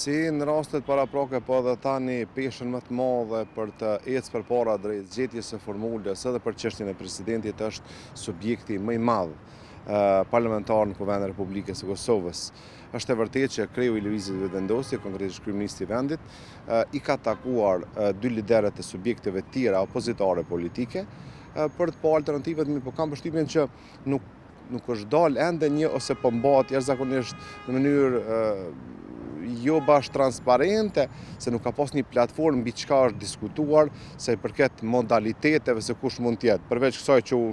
Si në rastet paraprake, po edhe tani peshën më të madhe për të ecë përpara drejt zgjedhjes së formulës edhe për çështjen e presidentit është subjekti më i madh parlamentar në Kuvendin e Republikës së Kosovës. Është e vërtetë që kreu i lëvizjes vetëvendosje, konkretisht kryeministri i vendit, i ka takuar dy liderët e subjekteve të tjera opozitare politike për të pa alternativat, por kam përshtypjen që nuk është dalë ende një ose po mbahet jashtëzakonisht në mënyrë jo bashkë transparente, se nuk ka pas një platformë mbi çka është diskutuar, se i përket modaliteteve se kush mund të jetë. Përveç kësaj që u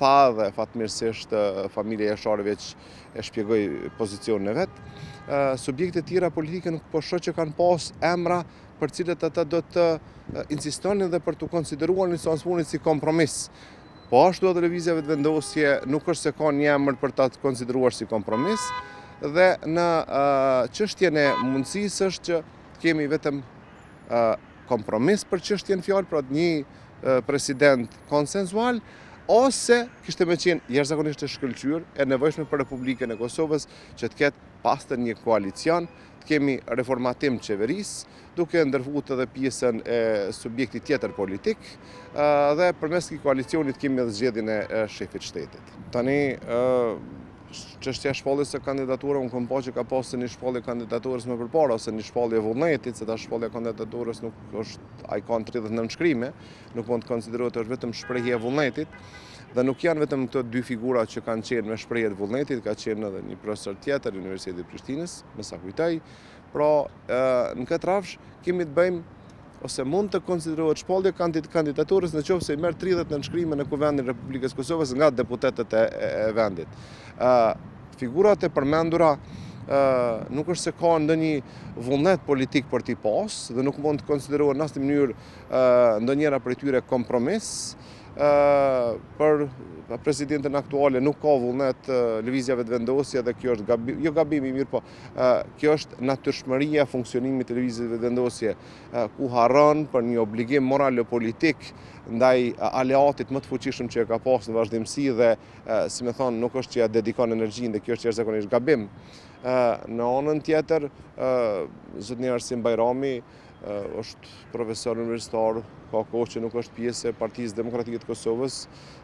tha dhe fatmirësisht familja Jasharević e shpjegoi pozicionin e vet, subjekte të tjera politike nuk po shoh që kanë pas emra për cilët ata do të insistonin dhe për të konsideruar në punit si kompromis. Po ashtu edhe lëvizja vetëvendosje nuk është se ka një emër për ta konsideruar si kompromis, dhe në çështjen e mundësisë është që kemi vetëm kompromis për çështjen fjalë, pra një president konsensual, ose kishte më qenë jashtëzakonisht të shkëlqyer e nevojshme për Republikën e Kosovës që të ketë pastër një koalicion, të kemi reformatim qeverisë, duke ndërfuar edhe pjesën e subjektit tjetër politik, dhe përmes këtij koalicionit kemi edhe zgjedhjen e shefit shtetit. Tani çështja e shpalljes së kandidaturës, unë kam pa që ka pasur një shpallje kandidaturës më përpara ose një shpallje vullnetit, se ta shpallja kandidaturës nuk është, ai ka 39 shkrime, nuk mund të konsiderohet është vetëm shprehje e vullnetit, dhe nuk janë vetëm këto dy figura që kanë qenë me shprehje të vullnetit, ka qenë edhe një profesor tjetër në Universitetin e Prishtinës, me sa kujtoj. Pra, në këtë rrafsh kemi të bëjmë ose mund të konsiderohet shpallje kandidaturës në qoftë se i merr 39 shkrime në Kuvendin e Republikës së Kosovës nga deputetët e vendit. Figurat e përmendura nuk është se ka ndonjë vullnet politik për t'i pas dhe nuk mund të konsiderohet në asnjë mënyrë ndonjëra prej tyre kompromis. Për presidentin aktuale nuk ka vullnet lëvizja vetëvendosje dhe kjo është jo gabim i mirë, po kjo është natyrshmëria e funksionimit të lëvizjes vetëvendosje, ku harron për një obligim moral e politik ndaj aleatit më të fuqishëm që e ka pas në vazhdimsi dhe, si më thonë, nuk është që ja dedikon energjinë dhe kjo është jashtëzakonisht gabim. Në anën tjetër, zotënjë Arsim Bajrami është profesor universitar, ka kohë që nuk është pjesë e Partisë Demokratike të Kosovës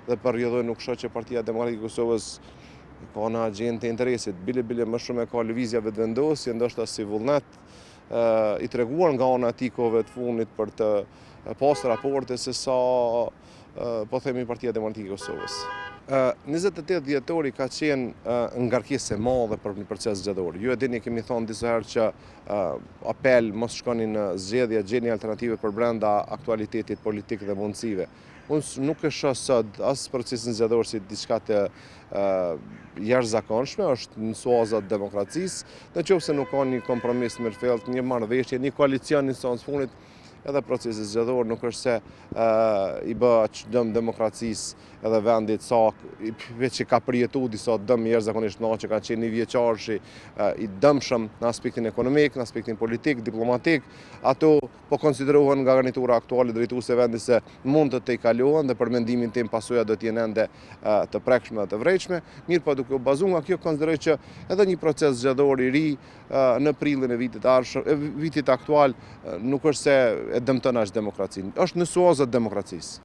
dhe periudhoj nuk shoh që Partia Demokratike e Kosovës ka në agjendë të interesit. Bile më shumë e ka lëvizja vetëvendosje, ndoshta si vullnet i treguar nga ana e tij kohëve të fundit për të pasur raporte se sa po themi Partia Demokratike e Kosovës. 28 dhjetori ka qenë ngarkesë e madhe për një proces zgjedhor. Ju e dini, kemi thonë disa herë që apel mos shkoni në zgjedhje, gjeni alternative për brenda aktualitetit politik dhe mundësive. Unë nuk e shoh sot as procesin zgjedhor si diçka të jashtëzakonshme, është në suazat demokracisë, nëse nuk ka një kompromis mirëfillt, një marrëveshje, një koalicion në sens fundit, edhe procesi zgjedhor nuk është se i bë dëm demokracisë edhe vendit, sa veç që ka përjetu disa dëm jashtëzakonisht madh që kanë qenë një vjeçarshi i dëmshëm në aspektin ekonomik, në aspektin politik, diplomatik, ato po konsiderohen nga garnitura aktuale drejtuese e vendit se mund të tejkalohen dhe për mendimin tim pasojat do të jenë ende të prekshme dhe të vërejtshme. Mirë, po duke u bazuar nga kjo, konsideroj që edhe një proces zgjedhor i ri në prillin e vitit aktual nuk është se e dëmton as demokracinë, është në suazat demokracisë.